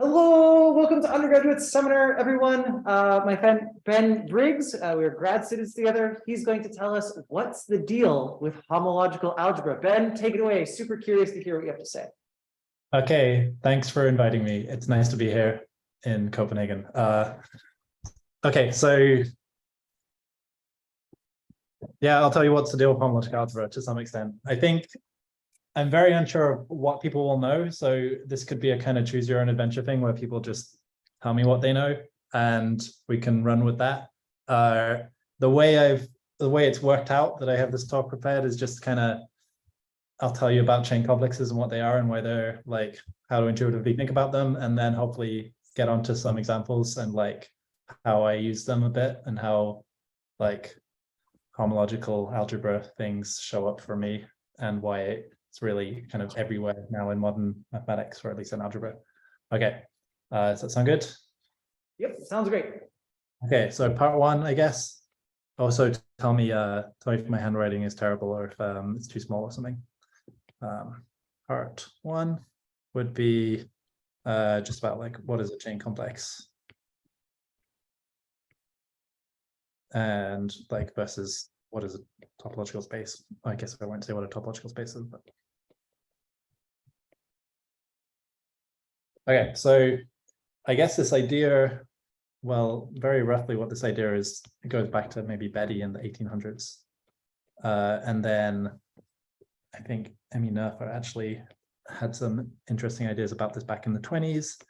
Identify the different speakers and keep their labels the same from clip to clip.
Speaker 1: Hello, welcome to undergraduate seminar, everyone. My friend Ben Briggs, we're grad students together. He's going to tell us what's the deal with homological algebra. Ben, take it away. Super curious to hear what you have to say.
Speaker 2: Okay, thanks for inviting me. It's nice to be here in Copenhagen. Okay, so yeah, I'll tell you what's the deal with homological algebra to some extent. I think I'm very unsure of what people will know, so this could be a kind of choose your own adventure thing where people just tell me what they know and we can run with that. The way it's worked out that I have this talk prepared is just kind of, I'll tell you about chain complexes and what they are and why they're like, how to intuitively think about them, and then hopefully get onto some examples and like how I use them a bit and how like homological algebra things show up for me and why it's really kind of everywhere now in modern mathematics, or at least in algebra. Okay, does that sound good?
Speaker 1: Yep, sounds great.
Speaker 2: Okay, so part one, I guess. Also, tell me if my handwriting is terrible or if it's too small or something. Part one would be just about like, what is a chain complex? And like versus what is a topological space? I guess I won't say what a topological space is, but okay, so I guess this idea, well, very roughly what this idea is, it goes back to maybe Betti in the 1800s. And then I think Emmy Noether actually had some interesting ideas about this back in the 20s,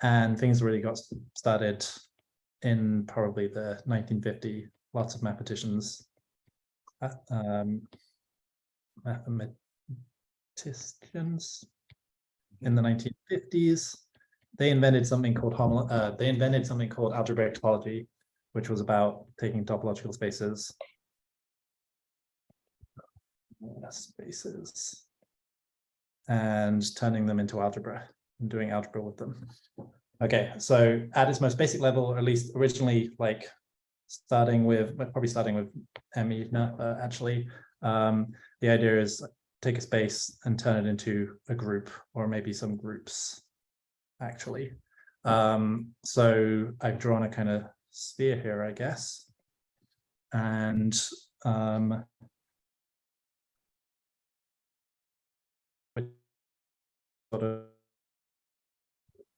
Speaker 2: and things really got started in probably the 1950s. Lots of mathematicians, in the 1950s, they invented something called algebraic topology, which was about taking topological spaces and turning them into algebra and doing algebra with them. Okay, so at its most basic level, or at least originally, like probably starting with Emmy actually, the idea is take a space and turn it into a group, or maybe some groups actually. So I've drawn a kind of sphere here, I guess, and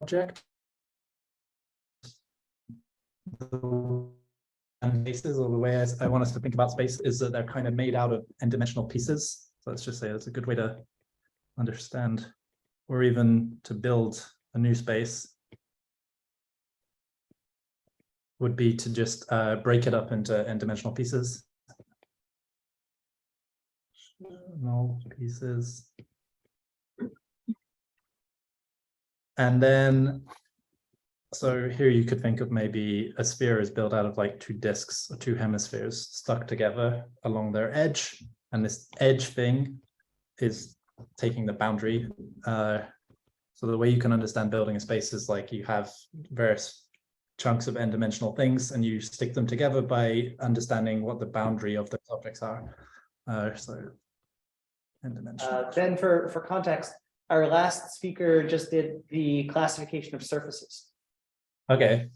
Speaker 2: object. And spaces, or the way I want us to think about space, is that they're kind of made out of n-dimensional pieces. So let's just say that's a good way to understand, or even to build a new space, would be to just break it up into n-dimensional pieces. No pieces. And then, so here you could think of maybe a sphere is built out of like two disks or two hemispheres stuck together along their edge. And this edge thing is taking the boundary. So the way you can understand building a space is like you have various chunks of n-dimensional things and you stick them together by understanding what the boundary of those objects are. So n-dimensional.
Speaker 1: Ben, for context, our last speaker just did the classification of surfaces.
Speaker 2: Okay.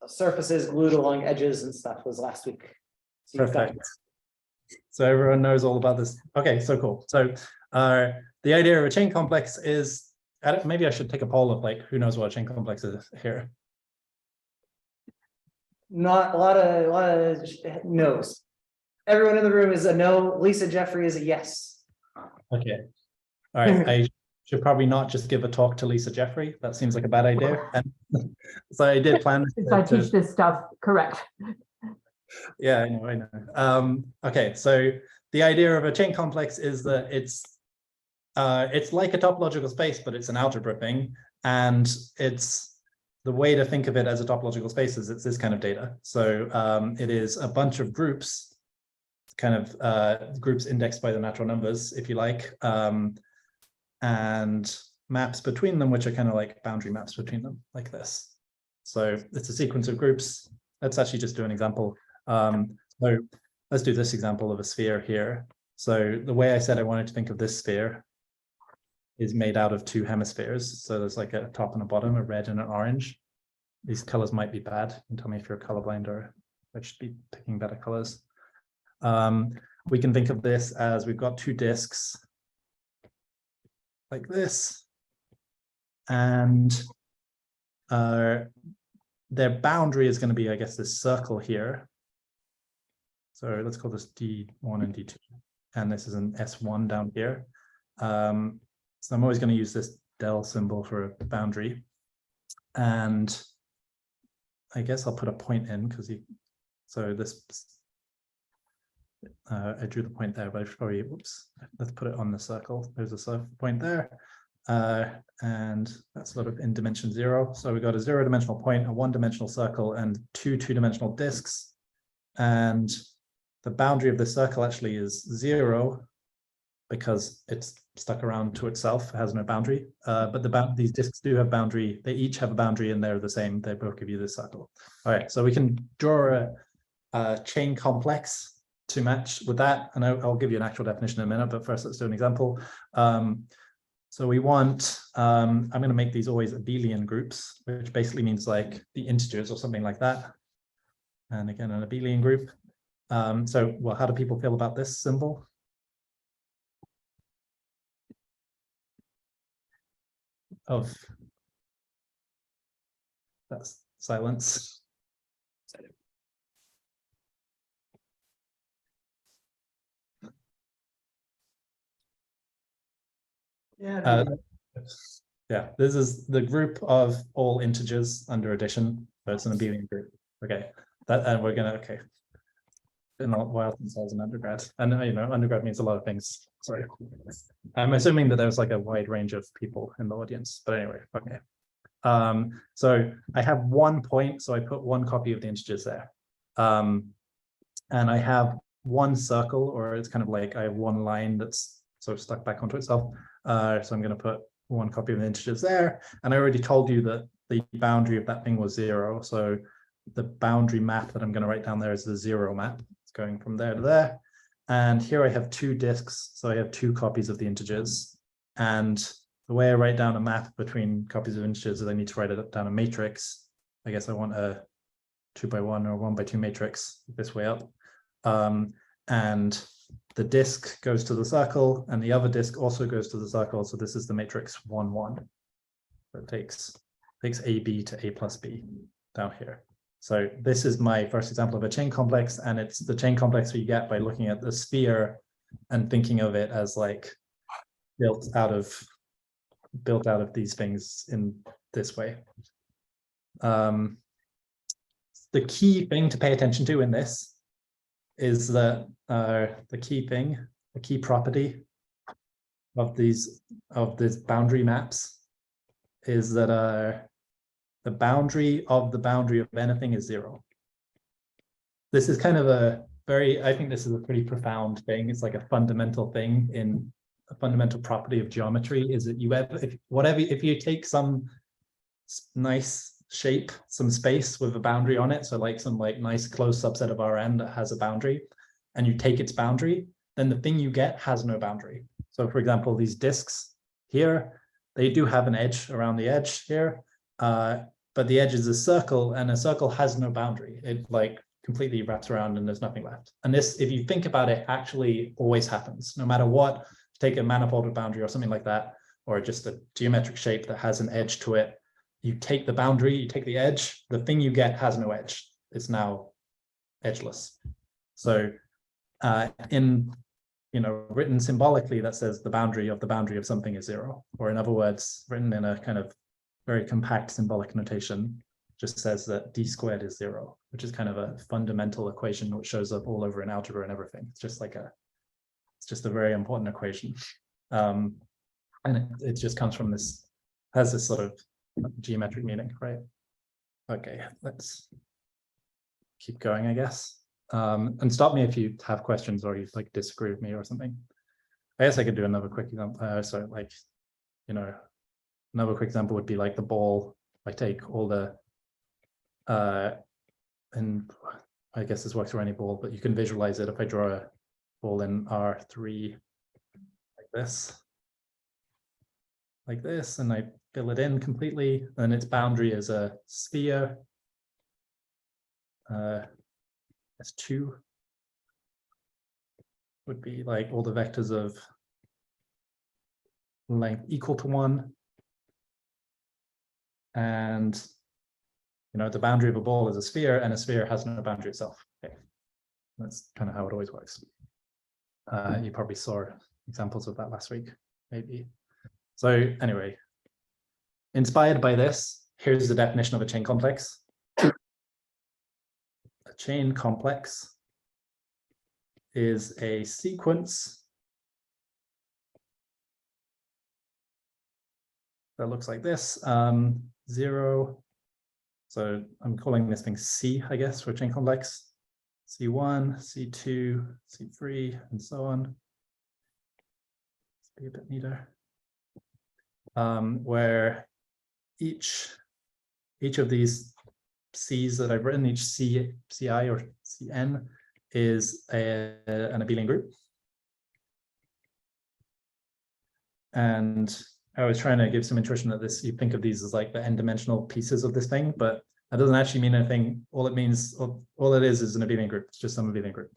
Speaker 1: Surfaces glued along edges and stuff was last week. So
Speaker 2: perfect. So everyone knows all about this. Okay, so cool. So the idea of a chain complex is, maybe I should take a poll of like, who knows what a chain complex is here?
Speaker 1: Not a lot of no's. Everyone in the room is a no. Lisa Jeffrey is a yes.
Speaker 2: Okay. All right. I should probably not just give a talk to Lisa Jeffrey. That seems like a bad idea. And so I did plan.
Speaker 3: I teach this stuff, correct.
Speaker 2: Yeah, I know. Okay, so the idea of a chain complex is that it's like a topological space, but it's an algebra thing. And it's the way to think of it as a topological space is it's this kind of data. So it is a bunch of groups, kind of groups indexed by the natural numbers, if you like, and maps between them, which are kind of like boundary maps between them, like this. So it's a sequence of groups. Let's actually just do an example. So let's do this example of a sphere here. So the way I said I wanted to think of this sphere is made out of two hemispheres. So there's like a top and a bottom, a red and an orange. These colors might be bad. You can tell me if you're colorblind or I should be picking better colors. We can think of this as we've got two disks like this, and their boundary is going to be, I guess, this circle here. So let's call this D1 and D2, and this is an S1 down here. So I'm always going to use this del symbol for a boundary, and I guess I'll put a point in because so this. I drew the point there, but I should probably, whoops, let's put it on the circle. There's a circle point there. And that's sort of in dimension 0. So we got a 0-dimensional point, a 1-dimensional circle, and two 2-dimensional disks. And the boundary of the circle actually is 0 because it's stuck around to itself, it has no boundary. But these disks do have boundary. They each have a boundary and they're the same. They both give you this circle. All right, so we can draw a chain complex to match with that, and I'll give you an actual definition in a minute, but first let's do an example. So we want, I'm going to make these always abelian groups, which basically means like the integers or something like that. And again, an abelian group. So, well, how do people feel about this symbol? That's silence. Yeah, this is the group of all integers under addition, so it's an abelian group. Okay, and we're gonna, okay. Been a while since I was an undergrad, and undergrad means a lot of things. Sorry, I'm assuming that there's like a wide range of people in the audience, but anyway, okay. So I have 1 point, so I put 1 copy of the integers there, and I have 1 circle, or it's kind of like I have 1 line that's sort of stuck back onto itself. So I'm going to put 1 copy of the integers there, and I already told you that the boundary of that thing was 0. So the boundary map that I'm going to write down there is the 0 map. It's going from there to there. And here I have 2 disks, so I have 2 copies of the integers. And the way I write down a map between copies of integers is I need to write it down a matrix. I guess I want a 2x1 or 1x2 matrix this way up. And the disk goes to the circle, and the other disk also goes to the circle. So this is the matrix 1, 1. So it takes AB to A plus B down here. So this is my first example of a chain complex, and it's the chain complex you get by looking at the sphere and thinking of it as like built out of these things in this way. The key thing to pay attention to in this is that the key property of these boundary maps is that the boundary of anything is 0. This is kind of I think this is a pretty profound thing. It's like a fundamental thing in a fundamental property of geometry is that if you take some nice shape, some space with a boundary on it, so like some like nice closed subset of Rn that has a boundary, and you take its boundary, then the thing you get has no boundary. So for example, these disks here, they do have an edge around the edge here, but the edge is a circle, and a circle has no boundary. It like completely wraps around and there's nothing left. And this, if you think about it, actually always happens, no matter what. Take a manifolded boundary or something like that, or just a geometric shape that has an edge to it. You take the boundary, you take the edge, the thing you get has no edge. It's now edgeless. So written symbolically, that says the boundary of something is 0. Or in other words, written in a kind of very compact symbolic notation, just says that d squared is 0, which is kind of a fundamental equation which shows up all over in algebra and everything. It's just a very important equation. And it just comes from has this sort of geometric meaning, right? Okay, let's keep going, I guess. And stop me if you have questions or you like disagree with me or something. I guess I could do another quick example. Another quick example would be like the ball. I take all the, and I guess this works for any ball, but you can visualize it if I draw a ball in R3 like this. like this, and I fill it in completely, and its boundary is a sphere. S2 would be like all the vectors of length equal to 1. And the boundary of a ball is a sphere, and a sphere has no boundary itself. Okay. That's kind of how it always works. You probably saw examples of that last week, maybe. So anyway, inspired by this, here's the definition of a chain complex. A chain complex is a sequence that looks like this. 0. So I'm calling this thing C, I guess, for a chain complex. C1, C2, C3, and so on. Let's be a bit neater. Where each of these C's that I've written, each Ci or Cn is an abelian group. And I was trying to give some intuition that this, you think of these as like the n-dimensional pieces of this thing, but that doesn't actually mean anything. All it means, all it is an abelian group. It's just some abelian group.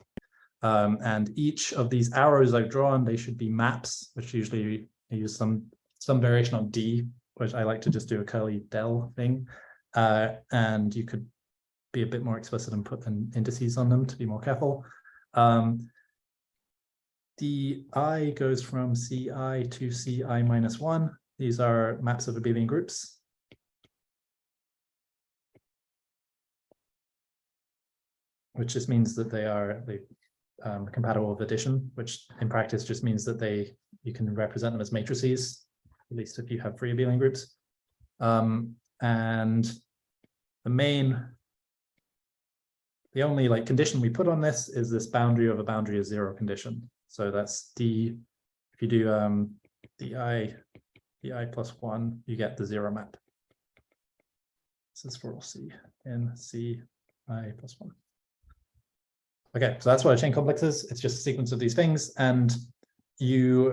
Speaker 2: And each of these arrows I've drawn, they should be maps, which usually I use some variation on D, which I like to just do a curly del thing. And you could be a bit more explicit and put an indices on them to be more careful. DI goes from CI to CI minus 1. These are maps of abelian groups. Which just means that they are compatible with addition, which in practice just means that you can represent them as matrices, at least if you have free abelian groups. And the only like condition we put on this is this boundary of a boundary of 0 condition. So that's D. If you do DI plus 1, you get the 0 map. This is for all C in CI plus 1. Okay, so that's what a chain complex is. It's just a sequence of these things, and you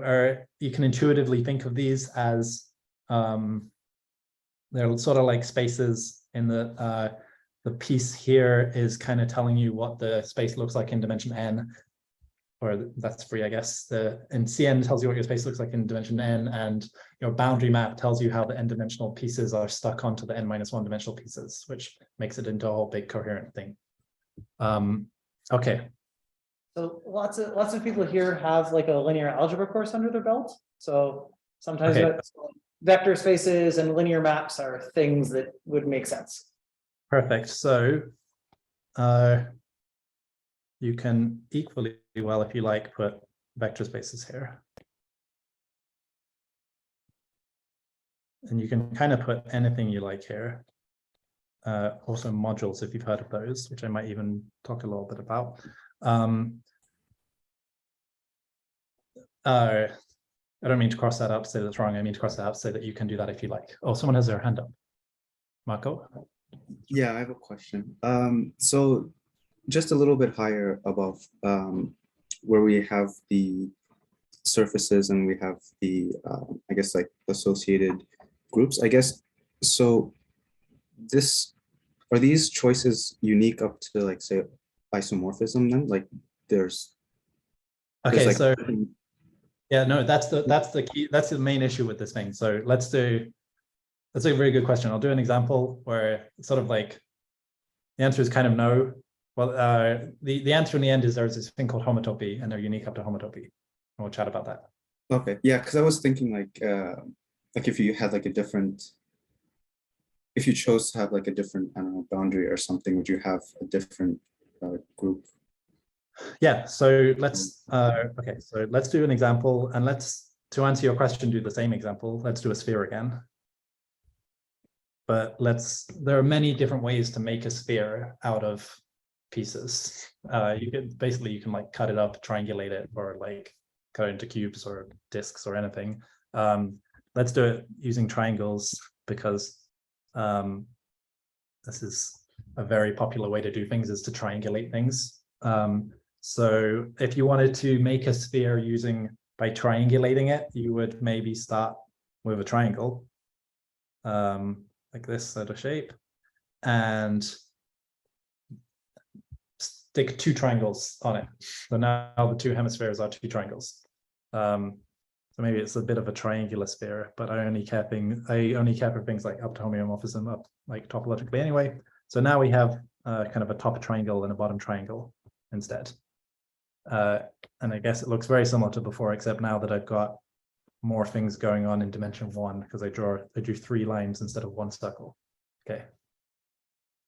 Speaker 2: can intuitively think of these as they're sort of like spaces in the piece here is kind of telling you what the space looks like in dimension n, or that's free, I guess. And Cn tells you what your space looks like in dimension n, and your boundary map tells you how the n-dimensional pieces are stuck onto the n-1 dimensional pieces, which makes it into a whole big coherent thing. Okay.
Speaker 1: So lots of people here have like a linear algebra course under their belt. So sometimes vector spaces and linear maps are things that would make sense.
Speaker 2: Perfect. So you can equally well, if you like, put vector spaces here. And you can kind of put anything you like here. Also modules, if you've heard of those, which I might even talk a little bit about. I don't mean to cross that out to say that's wrong. I mean to cross that out to say that you can do that if you like. Oh, someone has their hand up. Marco?
Speaker 4: Yeah, I have a question. So just a little bit higher above, where we have the surfaces and we have the, I guess, like associated groups, I guess. So are these choices unique up to, like, say, isomorphism then? Like there's
Speaker 2: Okay,
Speaker 4: like,
Speaker 2: so yeah, no, that's the key, that's the main issue with this thing. So that's a very good question. I'll do an example where it's sort of like the answer is kind of no. Well, the answer in the end is there's this thing called homotopy, and they're unique up to homotopy. And we'll chat about that.
Speaker 4: okay, yeah, because I was thinking like if you had like a different, if you chose to have like a different, I don't know, boundary or something, would you have a different group?
Speaker 2: Yeah, so let's okay, so let's do an example, and to answer your question, do the same example. Let's do a sphere again. But there are many different ways to make a sphere out of pieces. You can like cut it up, triangulate it, or like cut it into cubes or discs or anything. Let's do it using triangles because this is a very popular way to do things, is to triangulate things. So if you wanted to make a sphere by triangulating it, you would maybe start with a triangle, like this sort of shape, and stick 2 triangles on it. So now the 2 hemispheres are 2 triangles. So maybe it's a bit of a triangular sphere, but I only care for things like up to homeomorphism, up like topologically anyway. So now we have kind of a top triangle and a bottom triangle instead. And I guess it looks very similar to before, except now that I've got more things going on in dimension 1 because I drew 3 lines instead of 1 circle. Okay.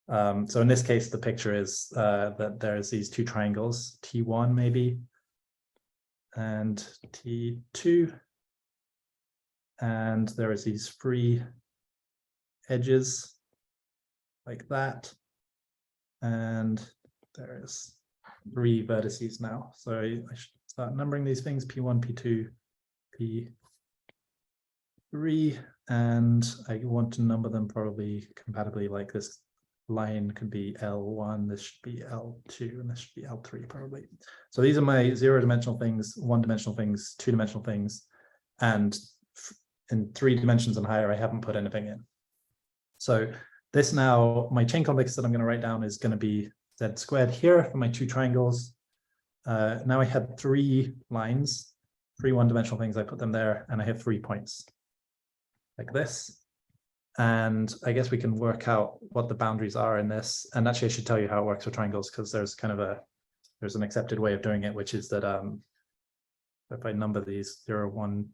Speaker 2: So in this case, the picture is that there's these 2 triangles, T1 maybe, and T2, and there is these free edges like that, and there's 3 vertices now. So I should start numbering these things: P1, P2, P3, and I want to number them probably compatibly, like this line could be L1, this should be L2, and this should be L3 probably. So these are my 0-dimensional things, 1-dimensional things, 2-dimensional things, and in 3 dimensions and higher, I haven't put anything in. So this now, my chain complex that I'm going to write down is going to be Z squared here for my 2 triangles. Now I had 3 lines, 3 1-dimensional things, I put them there, and I have 3 points like this. And I guess we can work out what the boundaries are in this. And actually I should tell you how it works with triangles, because there's kind of there's an accepted way of doing it, which is that if I number these 0, 1,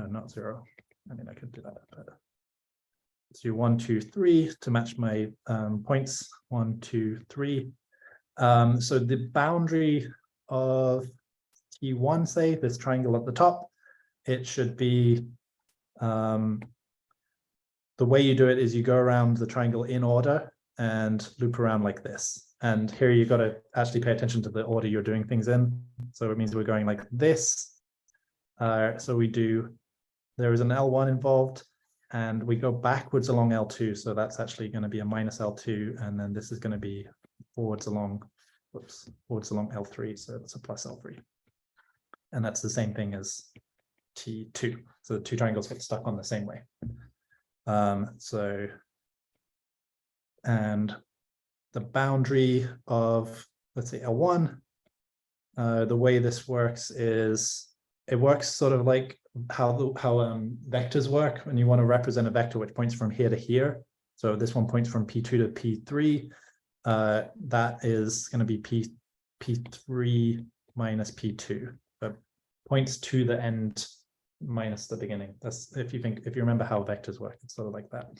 Speaker 2: not 0, I mean I could do that, but let's do 1, 2, 3 to match my points, 1, 2, 3. So the boundary of T1, say this triangle at the top, it should be the way you do it is you go around the triangle in order and loop around like this. And here you got to actually pay attention to the order you're doing things in. So it means we're going like this. So there is an L1 involved, and we go backwards along L2. So that's actually going to be a minus L2. And then this is going to be forwards along L3. So that's a plus L3. And that's the same thing as T2. So the 2 triangles get stuck on the same way. And the boundary of, let's say, L1, the way this works is it works sort of like how vectors work when you want to represent a vector which points from here to here. So this one points from P2 to P3. That is going to be P3 minus P2, but points to the end minus the beginning. That's if you remember how vectors work, it's sort of like that.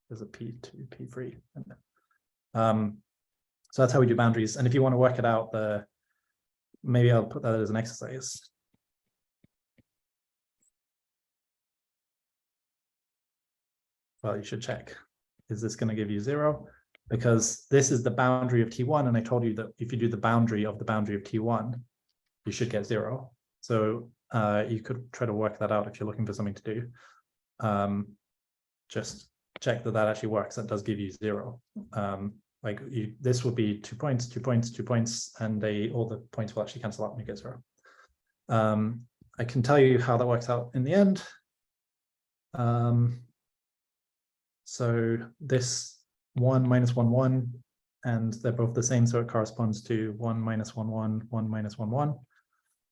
Speaker 2: There's a P2, P3. So that's how we do boundaries. And if you want to work it out, maybe I'll put that as an exercise. Well, you should check. Is this going to give you 0? Because this is the boundary of T1, and I told you that if you do the boundary of T1, you should get 0. So you could try to work that out if you're looking for something to do. Just check that actually works. That does give you 0. This will be 2 points, 2 points, 2 points, and all the points will actually cancel out and you get 0. I can tell you how that works out in the end. So this 1 minus 1, 1, and they're both the same, so it corresponds to 1 minus 1, 1, 1 minus 1, 1.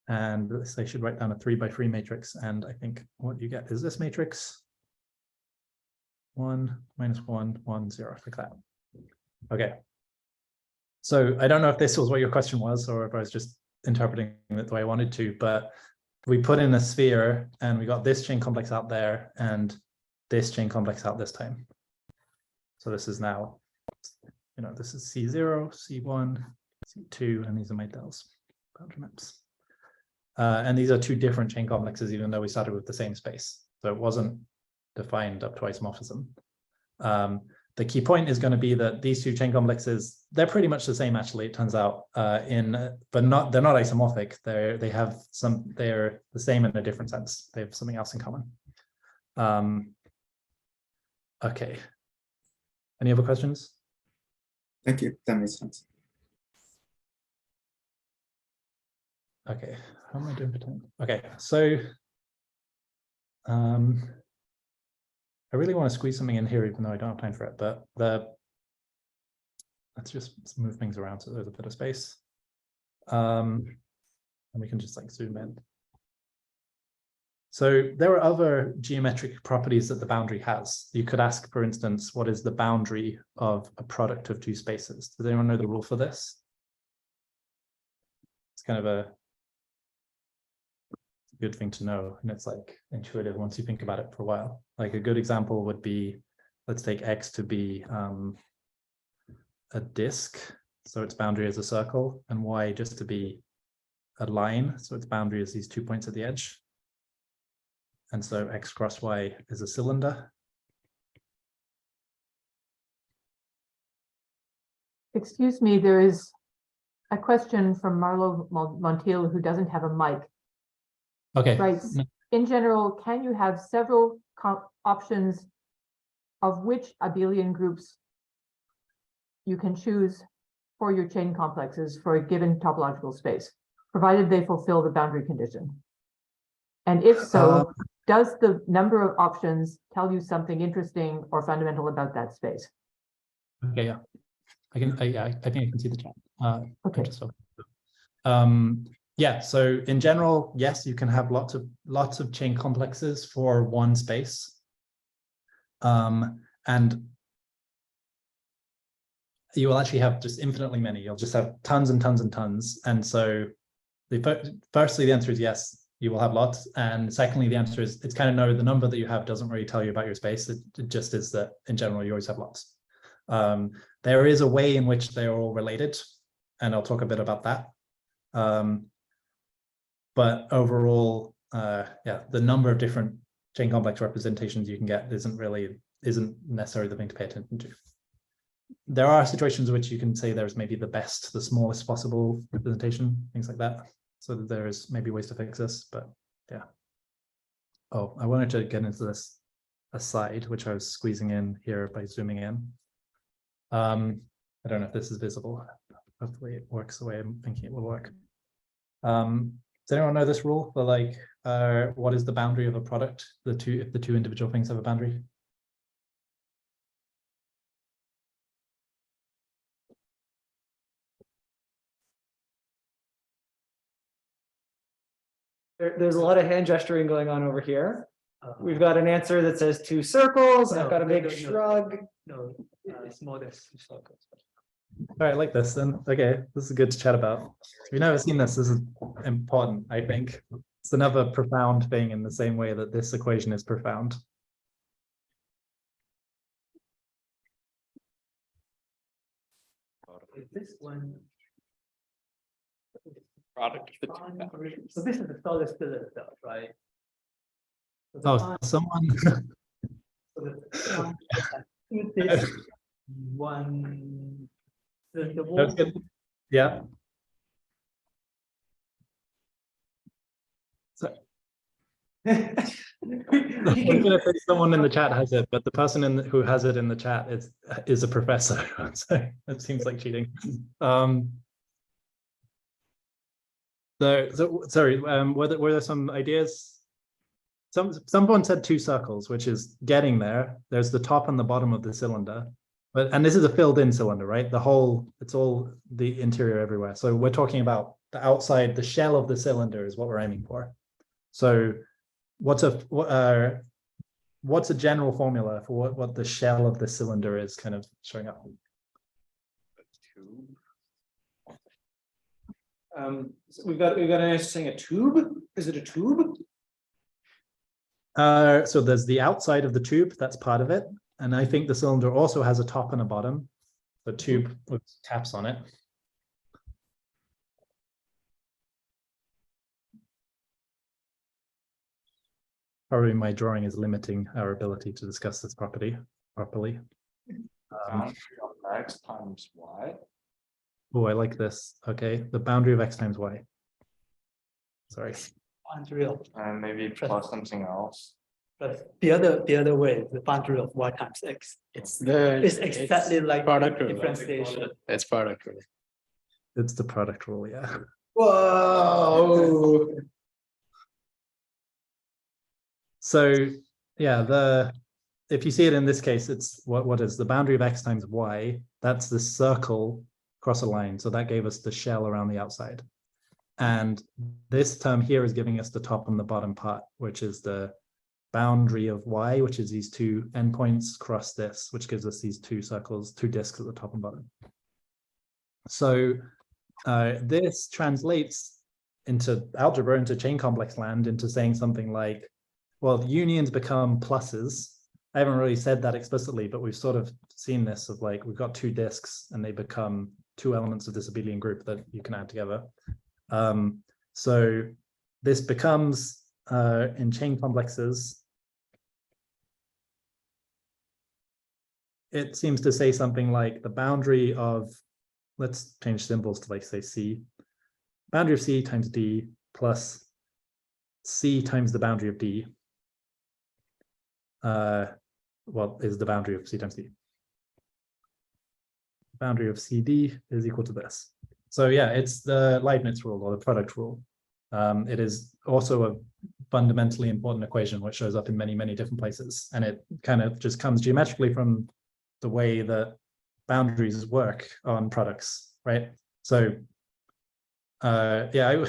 Speaker 2: And this, I should write down a 3 by 3 matrix, and I think what you get is this matrix: 1 minus 1, 1, 0, like that. Okay. So I don't know if this was what your question was, or if I was just interpreting it the way I wanted to, but we put in a sphere, and we got this chain complex out there, and this chain complex out this time. So this is now, this is C0, C1, C2, and these are my dells, boundary maps. And these are 2 different chain complexes, even though we started with the same space. So it wasn't defined up to isomorphism. The key point is going to be that these 2 chain complexes, they're pretty much the same, actually, it turns out, but they're not isomorphic. They're the same in a different sense. They have something else in common. Okay. Any other questions?
Speaker 4: Thank you. That makes sense.
Speaker 2: Okay, how am I doing for time? Okay, so I really want to squeeze something in here, even though I don't have time for it, but let's just move things around so there's a bit of space. And we can just like zoom in. So there are other geometric properties that the boundary has. You could ask, for instance, what is the boundary of a product of two spaces? Does anyone know the rule for this? It's kind of a good thing to know, and it's like intuitive once you think about it for a while. Like a good example would be, let's take X to be a disk, so its boundary is a circle, and Y just to be a line, so its boundary is these 2 points at the edge. And so X cross Y is a cylinder.
Speaker 3: Excuse me, there is a question from Marlo Montiel, who doesn't have a mic.
Speaker 2: Okay.
Speaker 3: Right. In general, can you have several options of which abelian groups you can choose for your chain complexes for a given topological space, provided they fulfill the boundary condition? And if so, does the number of options tell you something interesting or fundamental about that space?
Speaker 2: Okay, yeah. I think I can see the chat.
Speaker 3: Okay.
Speaker 2: Yeah, so in general, yes, you can have lots of chain complexes for one space. And you will actually have just infinitely many. You'll just have tons and tons and tons. And so firstly, the answer is yes, you will have lots. And secondly, the answer is it's kind of no, the number that you have doesn't really tell you about your space. It just is that in general, you always have lots. There is a way in which they are all related, and I'll talk a bit about that. But overall, yeah, the number of different chain complex representations you can get isn't necessarily the thing to pay attention to. There are situations in which you can say there's maybe the smallest possible representation, things like that. So that there is maybe ways to fix this, but yeah. Oh, I wanted to get into this aside, which I was squeezing in here by zooming in. I don't know if this is visible. Hopefully it works the way I'm thinking it will work. Does anyone know this rule for like what is the boundary of a product? If the two individual things have a boundary?
Speaker 1: There's a lot of hand gesturing going on over here. We've got an answer that says two circles. I've got a big shrug.
Speaker 5: No, it's more than two circles.
Speaker 2: All right, I like this then. Okay, this is good to chat about. If you've never seen this, this is important, I think. It's another profound thing in the same way that this equation is profound.
Speaker 5: Is this one?
Speaker 6: Product of the two boundaries.
Speaker 5: So this is the solid cylinder, right? So the
Speaker 2: Oh,
Speaker 5: one-
Speaker 2: someone.
Speaker 5: so this one. The wall.
Speaker 2: That's good. Yeah. So I'm gonna say someone in the chat has it, but the person who has it in the chat is a professor. So it seems like cheating. Sorry, were there some ideas? Someone said two circles, which is getting there. There's the top and the bottom of the cylinder, and this is a filled-in cylinder, right? It's all the interior everywhere. So we're talking about the outside, the shell of the cylinder is what we're aiming for. So what's a general formula for what the shell of the cylinder is kind of showing up?
Speaker 1: So we've got an answer saying a tube. Is it a tube?
Speaker 2: So there's the outside of the tube, that's part of it. And I think the cylinder also has a top and a bottom. The tube with caps on it. Probably my drawing is limiting our ability to discuss this property properly.
Speaker 6: Boundary of X times Y.
Speaker 2: Oh, I like this. Okay, the boundary of X times Y. Sorry.
Speaker 5: Boundary of,
Speaker 6: And maybe plus something else.
Speaker 5: but the other way, the boundary of Y times X. It's exactly like
Speaker 6: product rule.
Speaker 5: differentiation.
Speaker 6: It's product rule.
Speaker 2: It's the product rule, yeah.
Speaker 1: Whoa.
Speaker 2: So yeah, if you see it in this case, it's what is the boundary of x times y? That's the circle across a line. So that gave us the shell around the outside. And this term here is giving us the top and the bottom part, which is the boundary of y, which is these two endpoints cross this, which gives us these two circles, two disks at the top and bottom. So this translates into algebra, into chain complex land, into saying something like, well, unions become pluses. I haven't really said that explicitly, but we've sort of seen this of like, we've got two disks and they become two elements of this abelian group that you can add together. So this becomes in chain complexes, it seems to say something like the boundary of, let's change symbols to like say C, boundary of C times D plus C times the boundary of D. Well, is the boundary of C times D. Boundary of CD is equal to this. So yeah, it's the Leibniz rule or the product rule. It is also a fundamentally important equation which shows up in many, many different places. And it kind of just comes geometrically from the way that boundaries work on products, right? So yeah,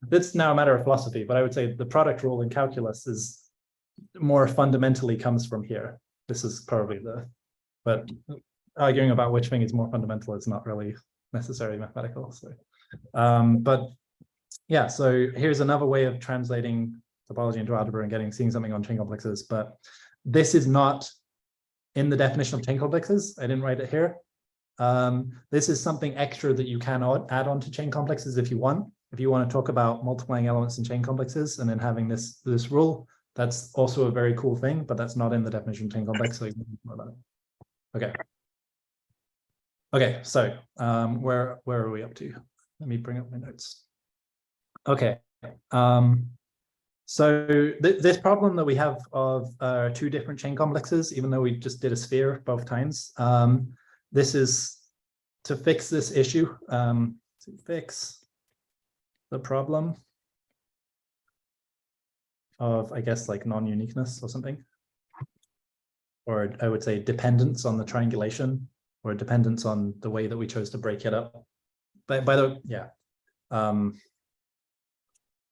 Speaker 2: it's now a matter of philosophy, but I would say the product rule in calculus is more fundamentally comes from here. This is probably but arguing about which thing is more fundamental is not really necessarily mathematical. So, but yeah, so here's another way of translating topology into algebra and seeing something on chain complexes, but this is not in the definition of chain complexes. I didn't write it here. This is something extra that you can add on to chain complexes if you want. If you want to talk about multiplying elements in chain complexes and then having this rule, that's also a very cool thing, but that's not in the definition of chain complex. So okay. Okay, so where are we up to? Let me bring up my notes. Okay. So this problem that we have of two different chain complexes, even though we just did a sphere both times, this is to fix this issue, to fix the problem of, I guess, like non-uniqueness or something. Or I would say dependence on the triangulation, or dependence on the way that we chose to break it up. But by the way, yeah.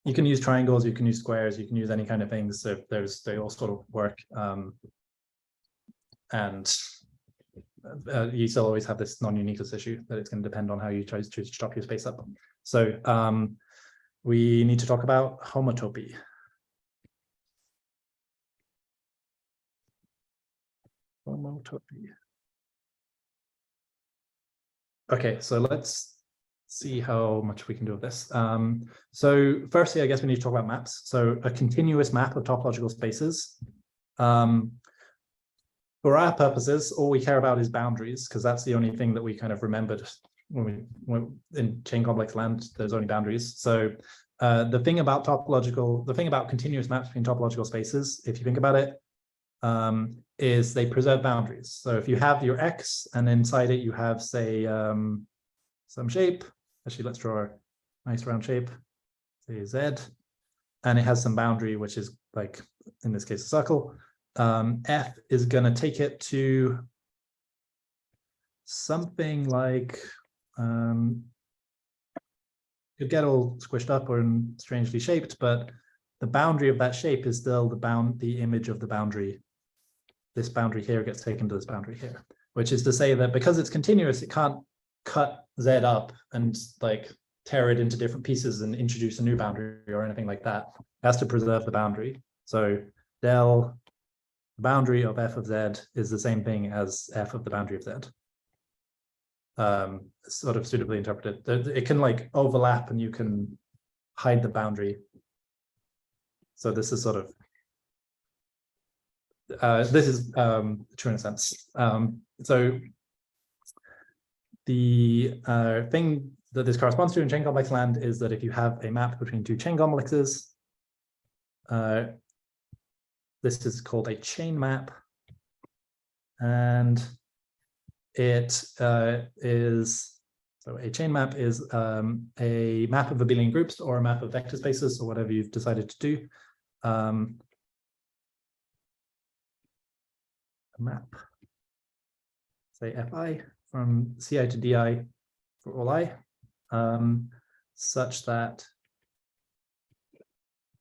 Speaker 2: You can use triangles, you can use squares, you can use any kind of things. So they all sort of work. And you still always have this non-uniqueness issue that it's going to depend on how you choose to chop your space up. So we need to talk about homotopy. Homotopy. Okay, so let's see how much we can do with this. So firstly, I guess we need to talk about maps. So a continuous map of topological spaces. For our purposes, all we care about is boundaries, because that's the only thing that we kind of remembered when in chain complex land, there's only boundaries. So the thing about continuous maps between topological spaces, if you think about it, is they preserve boundaries. So if you have your X and inside it you have, say, some shape. Actually, let's draw a nice round shape, say Z, and it has some boundary, which is like, in this case, a circle. F is going to take it to something like, could get all squished up or strangely shaped, but the boundary of that shape is still the image of the boundary. This boundary here gets taken to this boundary here, which is to say that because it's continuous, it can't cut Z up and like tear it into different pieces and introduce a new boundary or anything like that. It has to preserve the boundary. So del boundary of f of Z is the same thing as f of the boundary of Z. Sort of suitably interpreted. It can like overlap and you can hide the boundary. So this is sort of, this is true in a sense. So the thing that this corresponds to in chain complex land is that if you have a map between two chain complexes, this is called a chain map, and it is, so a chain map is a map of abelian groups or a map of vector spaces or whatever you've decided to do. a map, say Fi from Ci to Di for all I, such that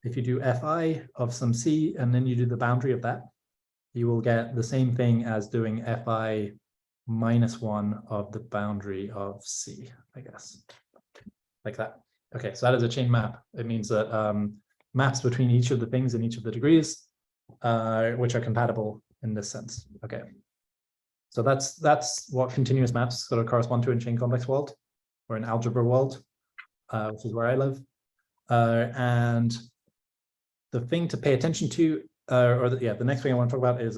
Speaker 2: if you do Fi of some C and then you do the boundary of that, you will get the same thing as doing Fi minus 1 of the boundary of C, I guess, like that. Okay, so that is a chain map. It means that maps between each of the things in each of the degrees, which are compatible in this sense. Okay, so that's what continuous maps sort of correspond to in chain complex world or in algebra world, which is where I live. And the thing to pay attention to, the next thing I want to talk about is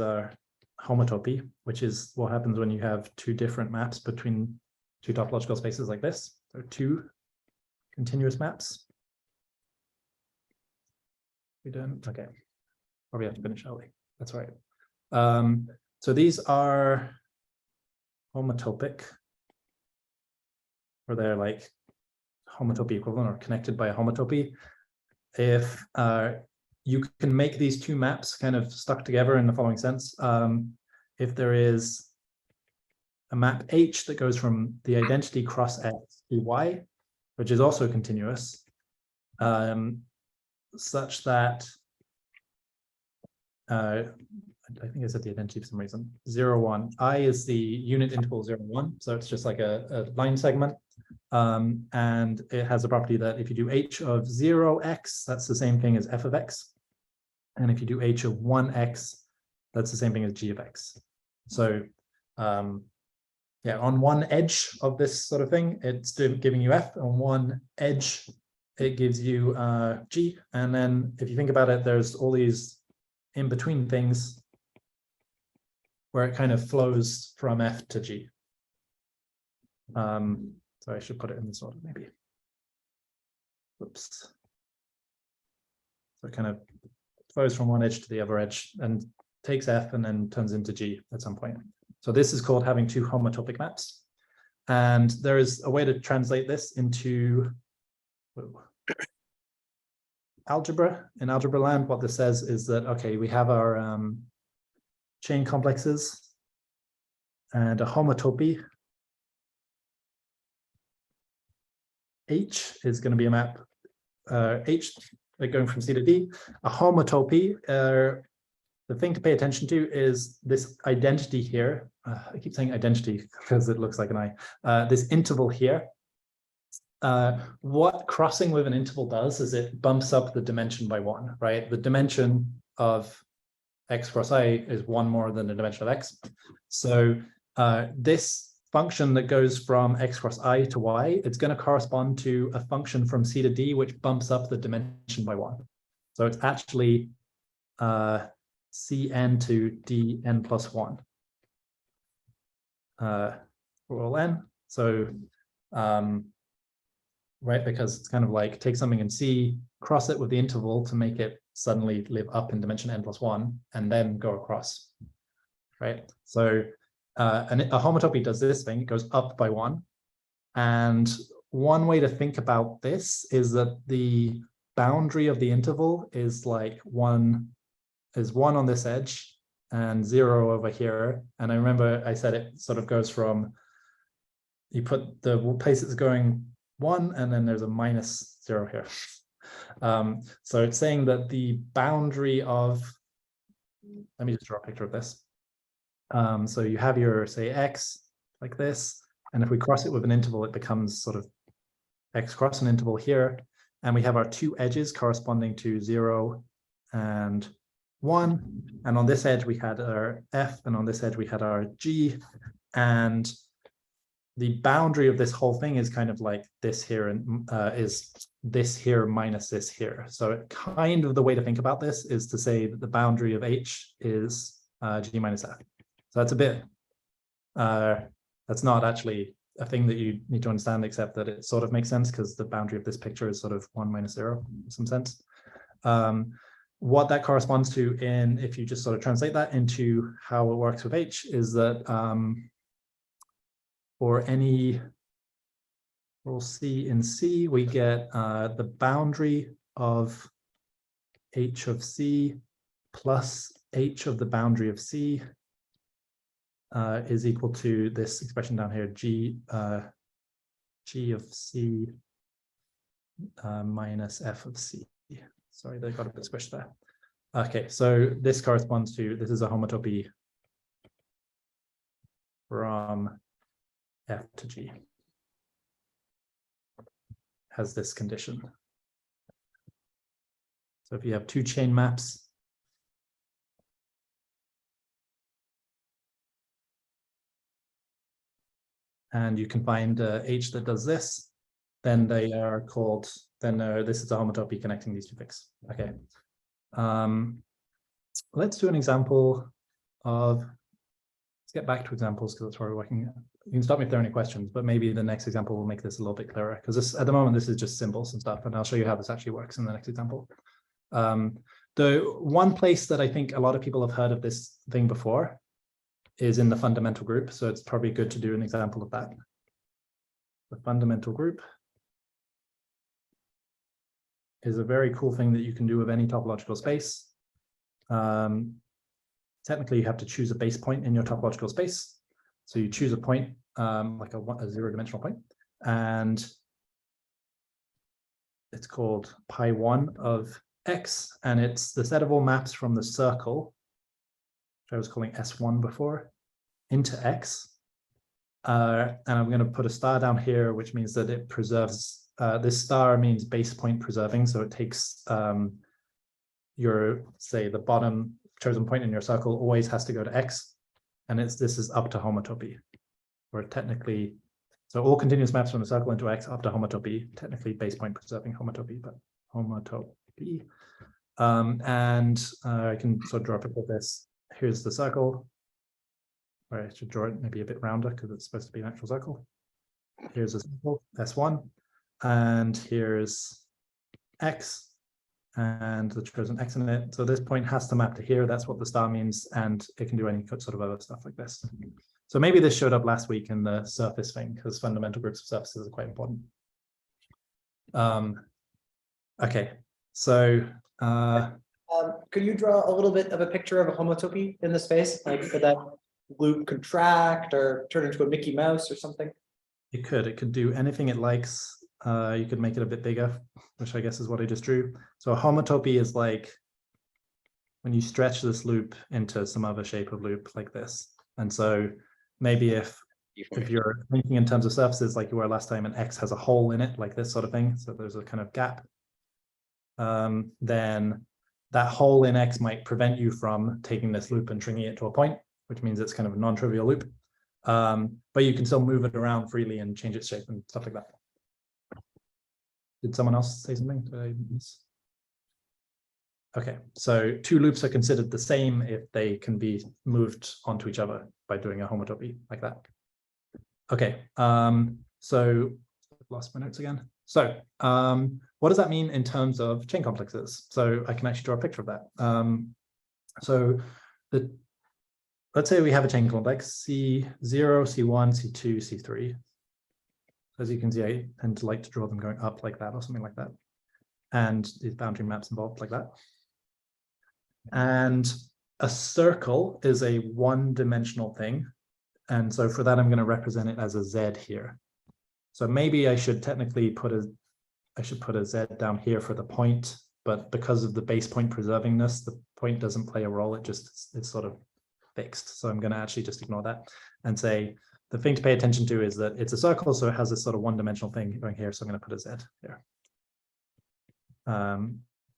Speaker 2: homotopy, which is what happens when you have two different maps between two topological spaces like this. So two continuous maps. We don't, okay. Probably have to finish early. That's right. So these are homotopic, or they're like homotopy equivalent or connected by a homotopy. If you can make these two maps kind of stuck together in the following sense. If there is a map H that goes from the identity cross X to Y, which is also continuous, such that I think I said the identity for some reason, 0, 1. I is the unit interval 0, 1. So it's just like a line segment. And it has a property that if you do H of 0x, that's the same thing as f of x. And if you do H of 1x, that's the same thing as g of x. So yeah, on one edge of this sort of thing, it's giving you f. On one edge, it gives you g. And then if you think about it, there's all these in between things where it kind of flows from f to g. So I should put it in this order maybe. Whoops. So it kind of flows from one edge to the other edge and takes f and then turns into g at some point. So this is called having two homotopic maps. And there is a way to translate this into algebra. In algebra land, what this says is that, okay, we have our chain complexes and a homotopy. H is going to be a map H going from C to D. A homotopy, the thing to pay attention to is this identity here. I keep saying identity because it looks like an I. This interval here. What crossing with an interval does is it bumps up the dimension by 1, right? The dimension of x cross I is 1 more than the dimension of x. So this function that goes from x cross I to y, it's going to correspond to a function from C to D, which bumps up the dimension by 1. So it's actually Cn to Dn plus 1 for all n. So right, because it's kind of like take something in C, cross it with the interval to make it suddenly live up in dimension n plus 1, and then go across, right? So and a homotopy does this thing, it goes up by 1. And one way to think about this is that the boundary of the interval is like 1 on this edge and 0 over here. And I remember I said it sort of goes from, you put the place it's going 1 and then there's a minus 0 here. So it's saying that the boundary of, let me just draw a picture of this. So you have your, say, x like this, and if we cross it with an interval, it becomes sort of x cross an interval here, and we have our two edges corresponding to 0 and 1, and on this edge we had our f, and on this edge we had our g, and the boundary of this whole thing is kind of like this here, and is this here minus this here. So it kind of the way to think about this is to say that the boundary of h is g minus f. So that's a bit, that's not actually a thing that you need to understand, except that it sort of makes sense because the boundary of this picture is sort of 1 minus 0 in some sense. What that corresponds to in, if you just sort of translate that into how it works with H, is that for any rule C in C, we get the boundary of H of C plus H of the boundary of C is equal to this expression down here, G of C minus F of C. Sorry, they got a bit squished there. Okay, so this corresponds to, this is a homotopy from F to G. Has this condition. So if you have two chain maps, and you can find H that does this, then they are called, then this is a homotopy connecting these two things. Okay. Let's do an example of, let's get back to examples because that's where we're working. You can stop me if there are any questions, but maybe the next example will make this a little bit clearer, because this, at the moment, this is just symbols and stuff, and I'll show you how this actually works in the next example. The one place that I think a lot of people have heard of this thing before is in the fundamental group, so it's probably good to do an example of that. The fundamental group is a very cool thing that you can do with any topological space. Technically, you have to choose a base point in your topological space. So you choose a point, like a zero-dimensional point, and it's called pi1 of x, and it's the set of all maps from the circle, which I was calling S1 before, into x. And I'm going to put a star down here, which means that it preserves, this star means base point preserving, so it takes your, say, the bottom chosen point in your circle always has to go to x, and this is up to homotopy, or technically, so all continuous maps from the circle into x up to homotopy, technically base point preserving homotopy, but homotopy. And I can sort of draw a picture of this. Here's the circle. Or I should draw it maybe a bit rounder because it's supposed to be an actual circle. Here's a circle, S1, and here's x, and the chosen x in it. So this point has to map to here. That's what the star means, and it can do any sort of other stuff like this. So maybe this showed up last week in the surface thing, because fundamental groups of surfaces are quite important. Okay, so
Speaker 1: could you draw a little bit of a picture of a homotopy in the space? Like, could that loop contract or turn into a Mickey Mouse or something?
Speaker 2: it could do anything it likes. You could make it a bit bigger, which I guess is what I just drew. So a homotopy is like when you stretch this loop into some other shape of loop like this. And so maybe if you're thinking in terms of surfaces like you were last time, and x has a hole in it like this sort of thing, so there's a kind of gap, then that hole in x might prevent you from taking this loop and stringing it to a point, which means it's kind of a non-trivial loop. But you can still move it around freely and change its shape and stuff like that. Did someone else say something? Did I miss? Okay, so two loops are considered the same if they can be moved onto each other by doing a homotopy like that. Okay, so I've lost my notes again. So what does that mean in terms of chain complexes? So I can actually draw a picture of that. So let's say we have a chain complex C0, C1, C2, C3. As you can see, I tend to like to draw them going up like that or something like that. And these boundary maps involved like that. And a circle is a one-dimensional thing. And so for that, I'm going to represent it as a Z here. So maybe I should technically put a Z down here for the point, but because of the base point preservingness, the point doesn't play a role. It's sort of fixed. So I'm going to actually just ignore that and say, the thing to pay attention to is that it's a circle, so it has this sort of one-dimensional thing going here. So I'm going to put a Z here.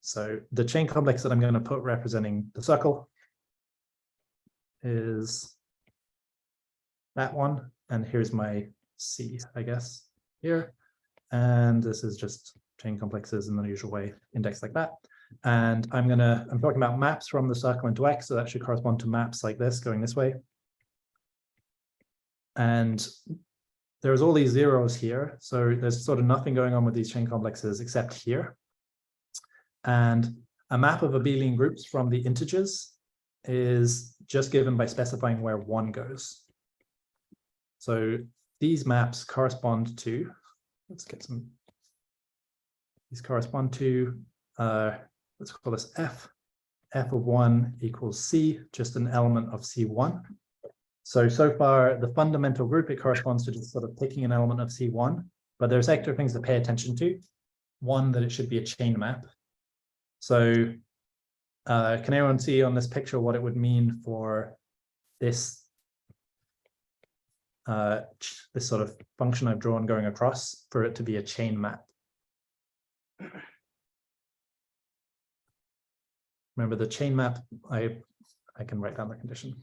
Speaker 2: So the chain complex that I'm going to put representing the circle is that one. And here's my C, I guess, here. And this is just chain complexes in the usual way, indexed like that. And I'm talking about maps from the circle into X, so that should correspond to maps like this going this way. And there's all these zeros here. So there's sort of nothing going on with these chain complexes except here. And a map of abelian groups from the integers is just given by specifying where one goes. So these maps correspond to, these correspond to, let's call this F. F of 1 equals C, just an element of C1. So far, the fundamental group, it corresponds to just sort of picking an element of C1, but there's extra things to pay attention to. One, that it should be a chain map. So can anyone see on this picture what it would mean for this this sort of function I've drawn going across for it to be a chain map? Remember the chain map, I can write down the condition.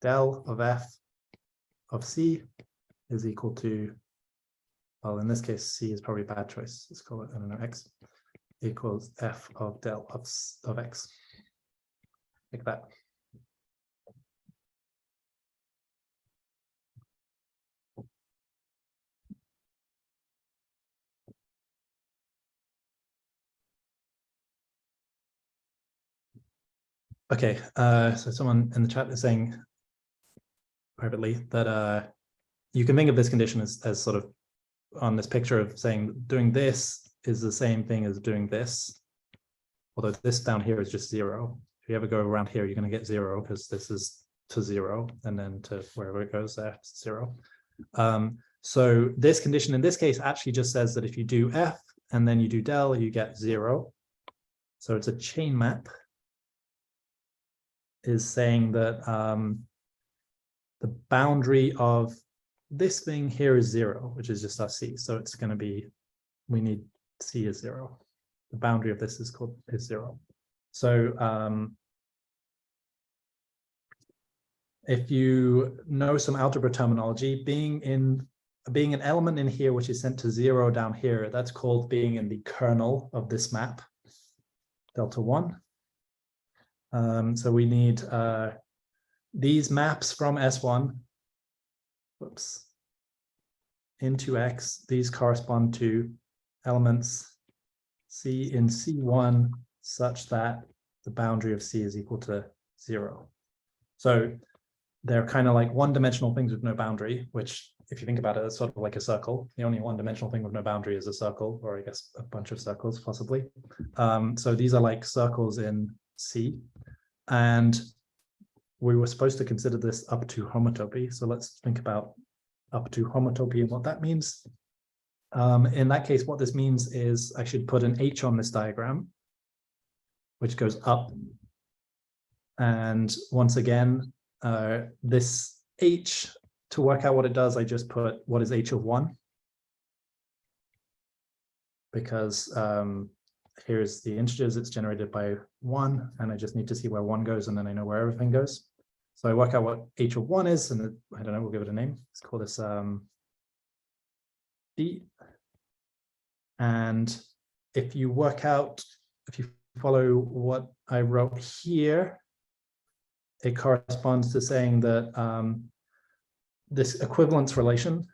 Speaker 2: Del of f of c is equal to, well, in this case, c is probably a bad choice. Let's call it, I don't know, x equals f of del of x, like that. Okay, so someone in the chat is saying privately that you can think of this condition as sort of on this picture of saying doing this is the same thing as doing this, although this down here is just 0. If you ever go around here, you're going to get 0 because this is to 0, and then to wherever it goes there, it's 0. So this condition in this case actually just says that if you do f and then you do del, you get 0. So it's a chain map, is saying that the boundary of this thing here is 0, which is just our c. So it's going to be, we need c is 0. The boundary of this is 0. So if you know some algebra terminology, being an element in here which is sent to 0 down here, that's called being in the kernel of this map, delta 1. So we need these maps from S1, whoops, into X. These correspond to elements C in C1 such that the boundary of C is equal to 0. So they're kind of like one-dimensional things with no boundary, which, if you think about it, is sort of like a circle. The only one-dimensional thing with no boundary is a circle, or I guess a bunch of circles, possibly. So these are like circles in C. And we were supposed to consider this up to homotopy. So let's think about up to homotopy and what that means. In that case, what this means is I should put an H on this diagram, which goes up. And once again, this H, to work out what it does, I just put what is H of 1. Because here's the integers, it's generated by 1, and I just need to see where 1 goes, and then I know where everything goes. So I work out what H of 1 is, and I don't know, we'll give it a name. Let's call this D. And if you work out, if you follow what I wrote here, it corresponds to saying that this equivalence relation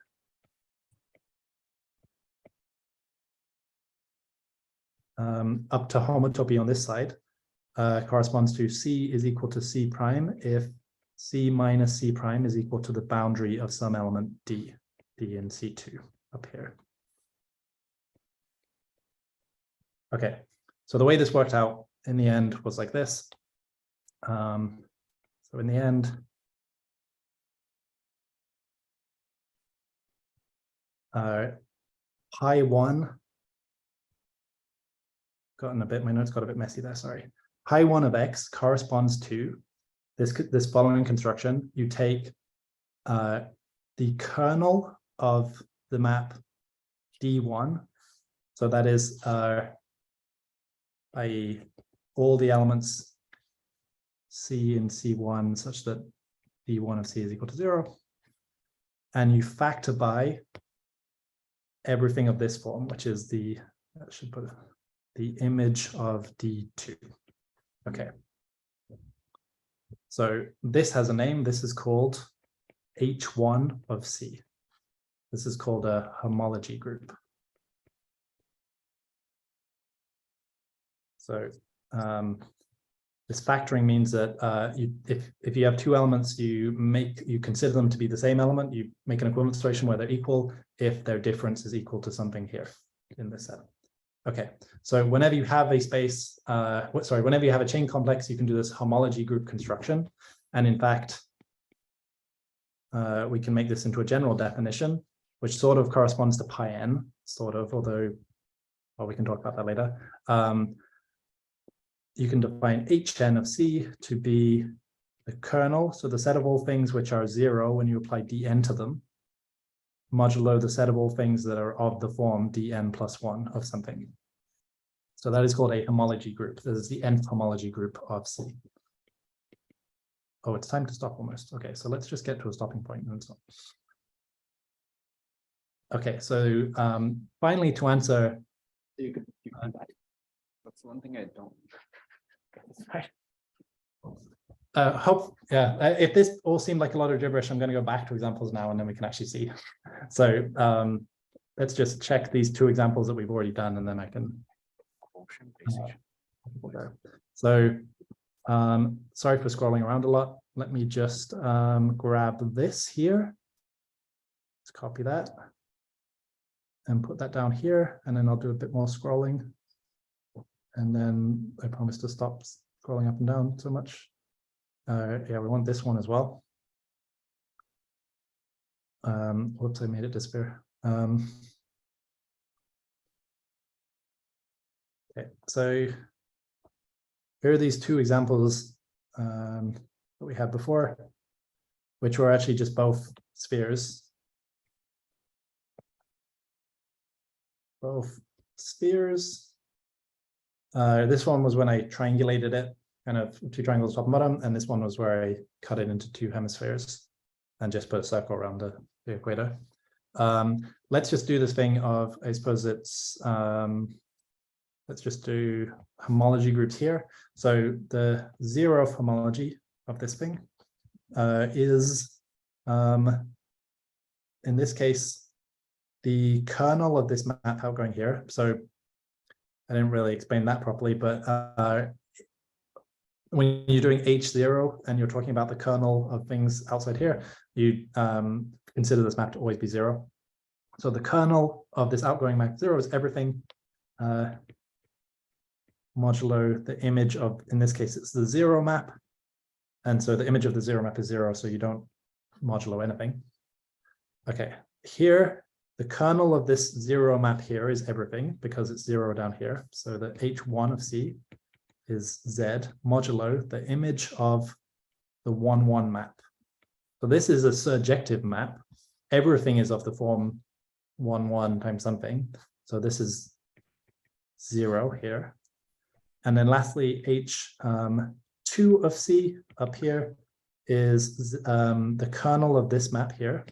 Speaker 2: up to homotopy on this side corresponds to C is equal to C prime if C minus C prime is equal to the boundary of some element D in C2 up here. Okay, so the way this worked out in the end was like this. So in the end, pi 1, my notes got a bit messy there, sorry. Pi 1 of x corresponds to this following construction. You take the kernel of the map D1, so that is i.e. all the elements C in C1 such that D1 of C is equal to 0, and you factor by everything of this form, which is the, I should put the image of D2. Okay. So this has a name. This is called H1 of C. This is called a homology group. So this factoring means that if you have two elements, you consider them to be the same element. You make an equivalence relation where they're equal if their difference is equal to something here in this set. Okay, so whenever you have a space, whenever you have a chain complex, you can do this homology group construction. And in fact, we can make this into a general definition, which sort of corresponds to pi n, sort of, although, well, we can talk about that later. You can define hn of C to be the kernel, so the set of all things which are 0 when you apply dn to them, modulo the set of all things that are of the form dn plus 1 of something. So that is called a homology group. This is the nth homology group of C. Oh, it's time to stop almost. Okay, so let's just get to a stopping point and stop. Okay, so finally to answer.
Speaker 6: You can that's one thing I don't.
Speaker 2: If this all seemed like a lot of gibberish, I'm going to go back to examples now and then we can actually see. So let's just check these two examples that we've already done and then I can. So sorry for scrolling around a lot. Let me just grab this here. Let's copy that and put that down here, and then I'll do a bit more scrolling. And then I promise to stop scrolling up and down so much. Yeah, we want this one as well. Whoops, I made it disappear. Okay, so here are these two examples that we had before, which were actually just both spheres. Both spheres. This one was when I triangulated it, kind of two triangles top and bottom, and this one was where I cut it into two hemispheres and just put a circle around the equator. Let's just do this thing of, I suppose it's, let's just do homology groups here. So the zeroth homology of this thing is, in this case, the kernel of this map outgoing here. So I didn't really explain that properly, but when you're doing H0 and you're talking about the kernel of things outside here, you consider this map to always be 0. So the kernel of this outgoing map 0 is everything modulo the image of, in this case, it's the 0 map. And so the image of the 0 map is 0, so you don't modulo anything. Okay, here, the kernel of this 0 map here is everything because it's 0 down here. So the H1 of C is Z modulo the image of the 1, 1 map. So this is a surjective map. Everything is of the form 1, 1 times something. So this is 0 here. And then lastly, H2 of C up here is the kernel of this map here,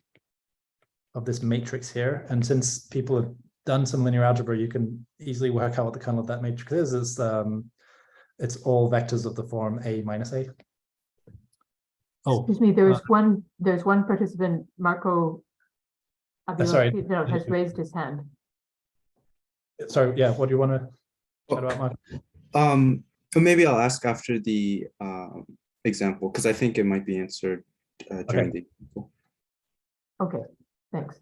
Speaker 2: of this matrix here. And since people have done some linear algebra, you can easily work out what the kernel of that matrix is. It's all vectors of the form A minus A. Oh,
Speaker 3: excuse me, there's one participant, Marco
Speaker 2: sorry.
Speaker 3: Avila, has raised his hand.
Speaker 2: Sorry, yeah, what do you want to chat about, Mark?
Speaker 4: Maybe I'll ask after the example, because I think it might be answered during the example.
Speaker 3: Okay, thanks.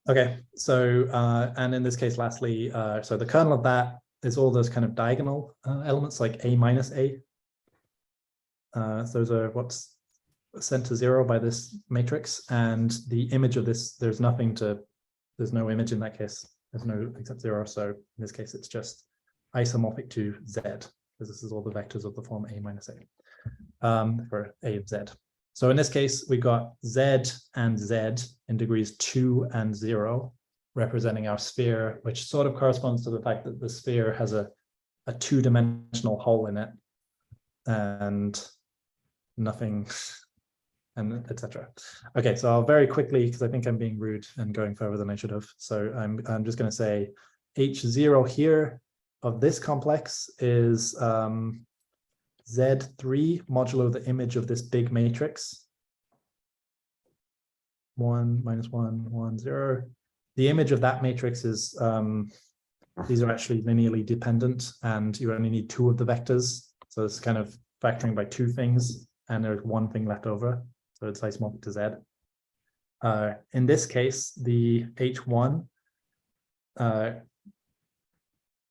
Speaker 2: Okay, so and in this case, lastly, so the kernel of that is all those kind of diagonal elements like A minus A. So those are what's sent to 0 by this matrix, and the image of this, there's no image in that case. There's no except 0. So in this case, it's just isomorphic to Z, because this is all the vectors of the form A minus A for A of Z. So in this case, we've got Z and Z in degrees 2 and 0, representing our sphere, which sort of corresponds to the fact that the sphere has a two-dimensional hole in it and nothing, and etc. Okay, so I'll very quickly, because I think I'm being rude and going further than I should have. So I'm just going to say H0 here of this complex is Z3 modulo the image of this big matrix. 1, -1, 1, 0. The image of that matrix is, these are actually linearly dependent, and you only need 2 of the vectors. So it's kind of factoring by 2 things, and there's 1 thing left over. So it's isomorphic to Z. In this case, the H1,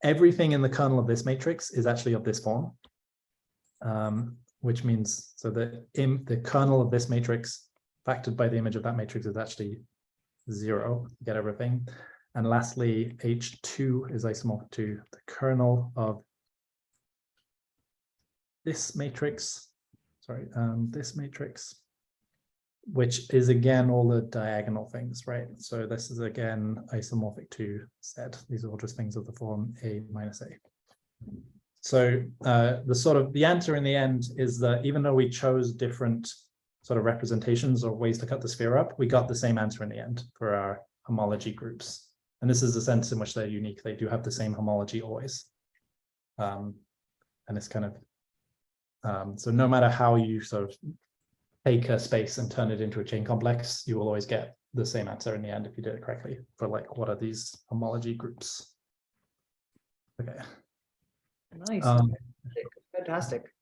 Speaker 2: everything in the kernel of this matrix is actually of this form, which means, so the kernel of this matrix factored by the image of that matrix is actually 0, get everything. And lastly, H2 is isomorphic to the kernel of this matrix, this matrix, which is again all the diagonal things, right? So this is again isomorphic to Z. These are all just things of the form A minus A. So the answer in the end is that even though we chose different sort of representations or ways to cut the sphere up, we got the same answer in the end for our homology groups. And this is the sense in which they're unique. They do have the same homology always. And it's kind of, so no matter how you sort of take a space and turn it into a chain complex, you will always get the same answer in the end if you did it correctly for like, what are these homology groups? Okay.
Speaker 1: Nice. Fantastic.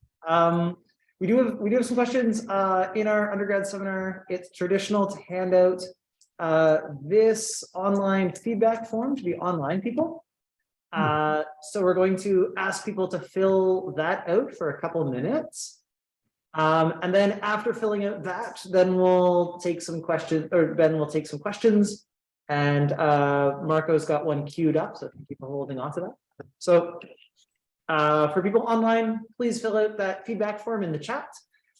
Speaker 1: We do have some questions in our undergrad seminar. It's traditional to hand out this online feedback form to the online people. So we're going to ask people to fill that out for a couple of minutes. And then after filling out that, then we'll take some questions, or Ben will take some questions. And Marco's got one queued up, so keep holding on to that. So for people online, please fill out that feedback form in the chat.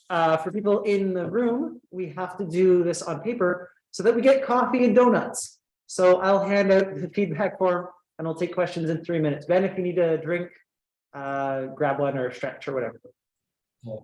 Speaker 1: For people in the room, we have to do this on paper so that we get coffee and donuts. So I'll hand out the feedback form and I'll take questions in 3 minutes. Ben, if you need a drink, grab one or a stretch or whatever.
Speaker 2: Yeah.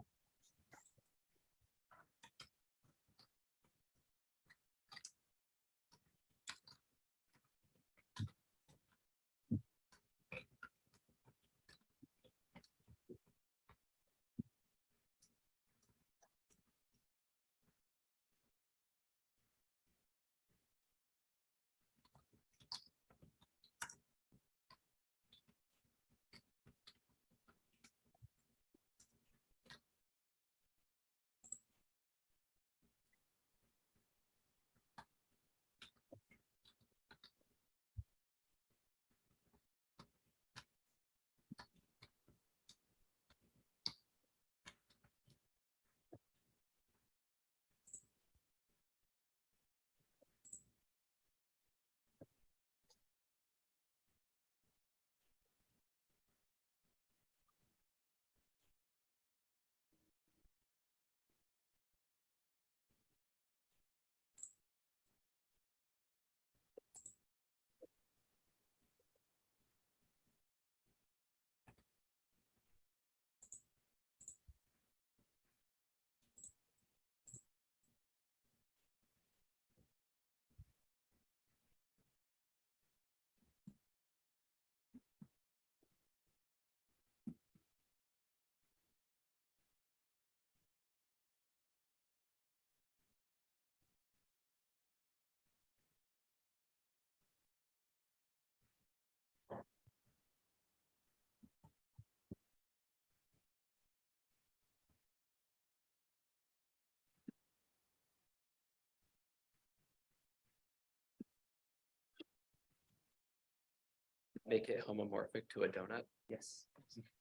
Speaker 7: Make it homomorphic to a donut.
Speaker 1: Yes.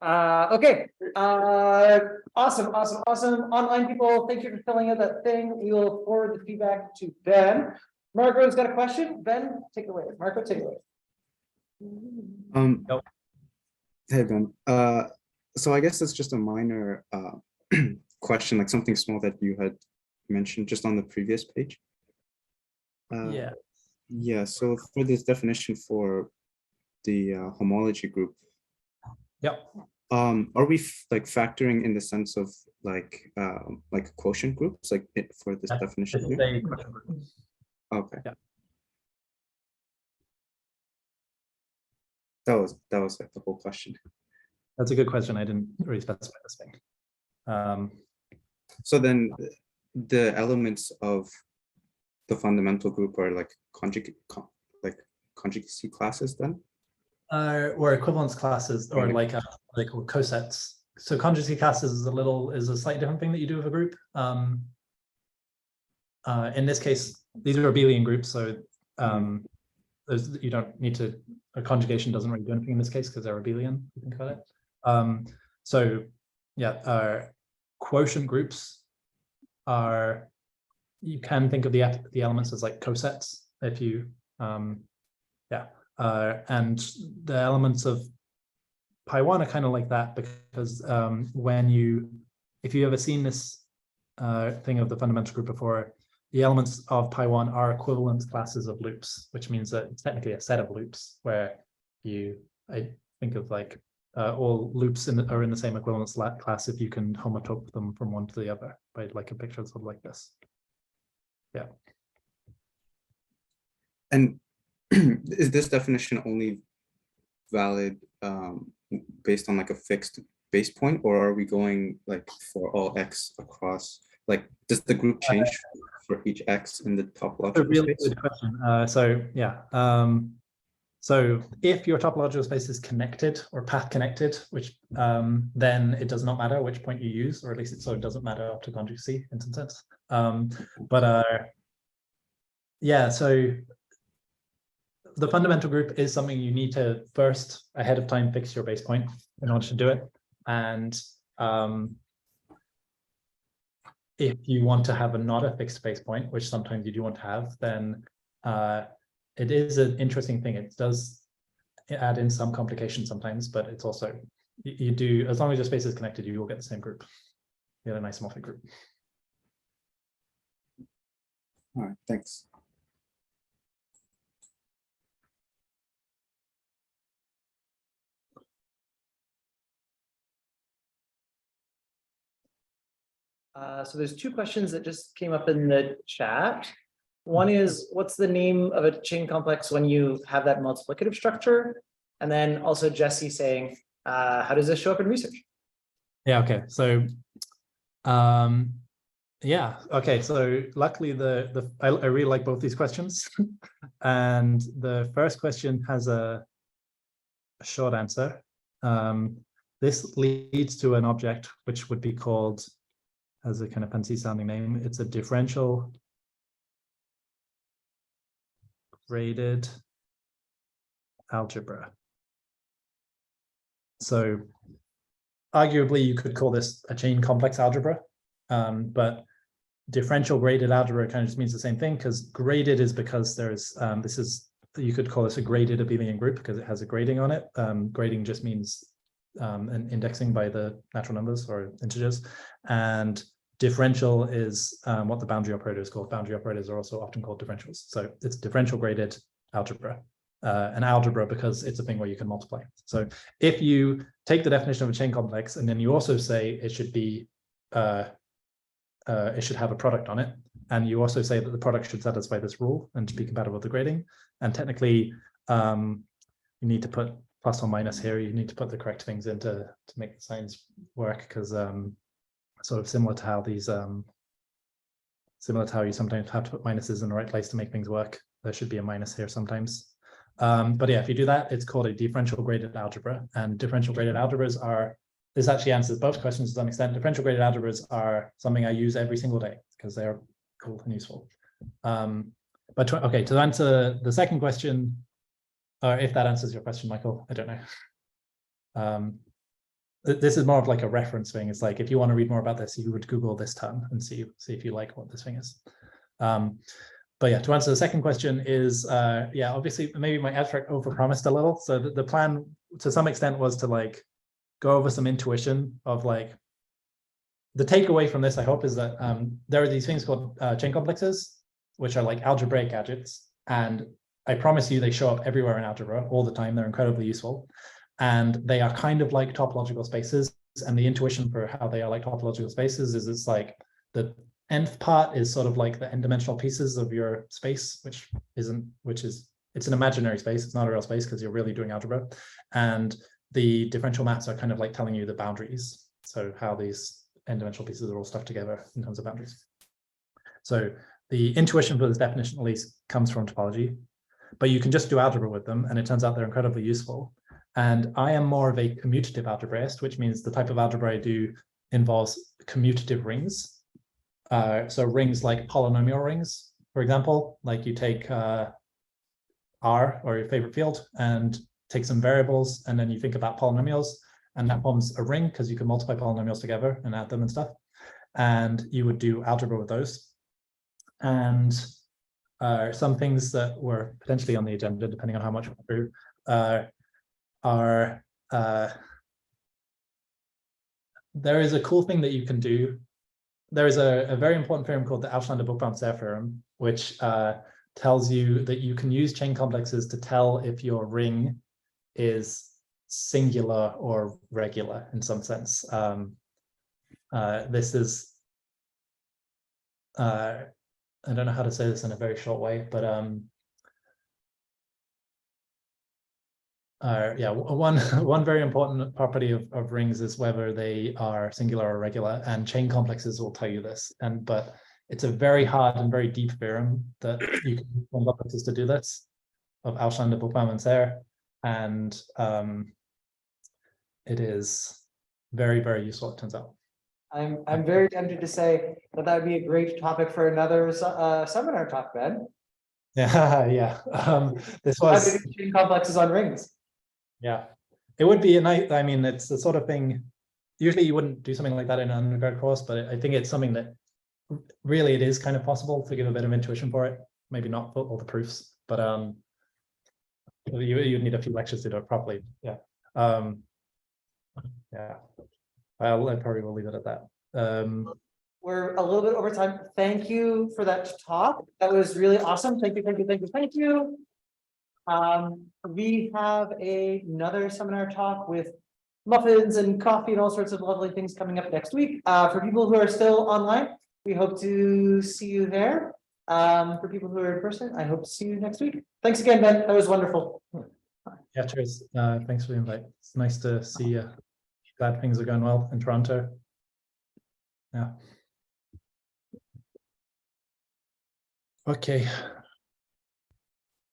Speaker 1: Okay. Awesome. Online people, thank you for filling out that thing. We will forward the feedback to Ben. Marco's got a question. Ben, take it away. Marco, take it away.
Speaker 4: Hey Ben. So I guess it's just a minor question, like something small that you had mentioned just on the previous page. Yeah. So for this definition for the homology group.
Speaker 2: Yep.
Speaker 4: Are we like factoring in the sense of like quotient groups, like it for this definition here? Okay.
Speaker 2: Yeah.
Speaker 4: That was like the whole question.
Speaker 2: That's a good question. I didn't really specify this thing.
Speaker 4: So then the elements of the fundamental group are like conjugacy classes then?
Speaker 2: Or equivalence classes, or like they call cosets. So conjugacy classes is a slightly different thing that you do with a group. In this case, these are abelian groups, so you don't need to. A conjugation doesn't really do anything in this case because they're abelian. You think about it. So yeah, quotient groups are you can think of the elements as like cosets if you and the elements of pi1 are kind of like that, because if you ever seen this thing of the fundamental group before, the elements of pi1 are equivalent classes of loops, which means that it's technically a set of loops where I think of like all loops are in the same equivalence class if you can homotope them from one to the other by like a picture sort of like this. Yeah.
Speaker 4: And is this definition only valid based on like a fixed base point, or are we going like for all x across? Like, does the group change for each x in the topological
Speaker 2: a really
Speaker 4: space?
Speaker 2: good question. So if your topological space is connected or path connected, which then it does not matter which point you use, or at least it sort of doesn't matter up to conjugacy in some sense. So the fundamental group is something you need to first ahead of time fix your base point in order to do it. And if you want to have not a fixed base point, which sometimes you do want to have, then it is an interesting thing. It does add in some complications sometimes, but it's also, you do, as long as your space is connected, you will get the same group. You get an isomorphic group.
Speaker 4: All right, thanks.
Speaker 1: So there's two questions that just came up in the chat. One is, what's the name of a chain complex when you have that multiplicative structure? And then also Jesse saying, how does this show up in research?
Speaker 2: Yeah, okay. So so luckily I really like both these questions. And the first question has a short answer. This leads to an object which would be called, has a kind of fancy sounding name. It's a differential graded algebra. So arguably you could call this a chain complex algebra, but differential graded algebra kind of just means the same thing, because graded is because there's you could call this a graded abelian group because it has a grading on it. Grading just means an indexing by the natural numbers or integers, and differential is what the boundary operator is called. Boundary operators are also often called differentials. So it's differential graded algebra, an algebra because it's a thing where you can multiply. So if you take the definition of a chain complex and then you also say it should be, it should have a product on it, and you also say that the product should satisfy this rule and be compatible with the grading, and technically you need to put plus or minus here. You need to put the correct things in to make the signs work, because sort of similar to how these similar to how you sometimes have to put minuses in the right place to make things work. There should be a minus here sometimes. But yeah, if you do that, it's called a differential graded algebra. And differential graded algebras are, this actually answers both questions to some extent. Differential graded algebras are something I use every single day because they're cool and useful. Okay, to answer the second question, or if that answers your question, Michael, I don't know. This is more of like a reference thing. It's like, if you want to read more about this, you would Google this term and see if you like what this thing is. But yeah, to answer the second question is, obviously maybe my abstract overpromised a little. So the plan to some extent was to like go over some intuition of like, the takeaway from this, I hope, is that there are these things called chain complexes, which are like algebraic gadgets. And I promise you, they show up everywhere in algebra all the time. They're incredibly useful. And they are kind of like topological spaces. And the intuition for how they are like topological spaces is it's like the nth part is sort of like the n-dimensional pieces of your space, it's an imaginary space. It's not a real space because you're really doing algebra. And the differential maps are kind of like telling you the boundaries. So how these n-dimensional pieces are all stuck together in terms of boundaries. So the intuition for this definition at least comes from topology, but you can just do algebra with them. And it turns out they're incredibly useful. And I am more of a commutative algebraist, which means the type of algebra I do involves commutative rings. So rings like polynomial rings, for example, like you take R, or your favorite field, and take some variables, and then you think about polynomials, and that forms a ring because you can multiply polynomials together and add them and stuff. And you would do algebra with those. and some things that were potentially on the agenda, depending on how much we went through, are there is a cool thing that you can do. There is a very important theorem called the Auslander-Buchbaum-Serre theorem, which tells you that you can use chain complexes to tell if your ring is singular or regular in some sense. This is, I don't know how to say this in a very short way, but yeah, one very important property of rings is whether they are singular or regular, and chain complexes will tell you this. But it's a very hard and very deep theorem that you can use chain complexes to do this, of Auslander, Buchbaum, and Serre, and it is very, very useful, it turns out.
Speaker 1: I'm very tempted to say that that would be a great topic for another seminar talk, Ben.
Speaker 2: Yeah, yeah. This
Speaker 1: How to
Speaker 2: was,
Speaker 1: do chain complexes on rings.
Speaker 2: yeah, it would be a nice, I mean, it's the sort of thing, usually you wouldn't do something like that in an undergrad course, but I think it's something that really it is kind of possible to give a bit of intuition for it. Maybe not for all the proofs, but you'd need a few lectures to do it properly. Yeah. Yeah. I probably will leave it at that.
Speaker 1: We're a little bit over time. Thank you for that talk. That was really awesome. Thank you, thank you, thank you, thank you. We have another seminar talk with muffins and coffee and all sorts of lovely things coming up next week. For people who are still online, we hope to see you there. For people who are in person, I hope to see you next week. Thanks again, Ben. That was wonderful.
Speaker 2: Yeah, cheers. Thanks for the invite. It's nice to see you. Glad things are going well in Toronto. Yeah. Okay.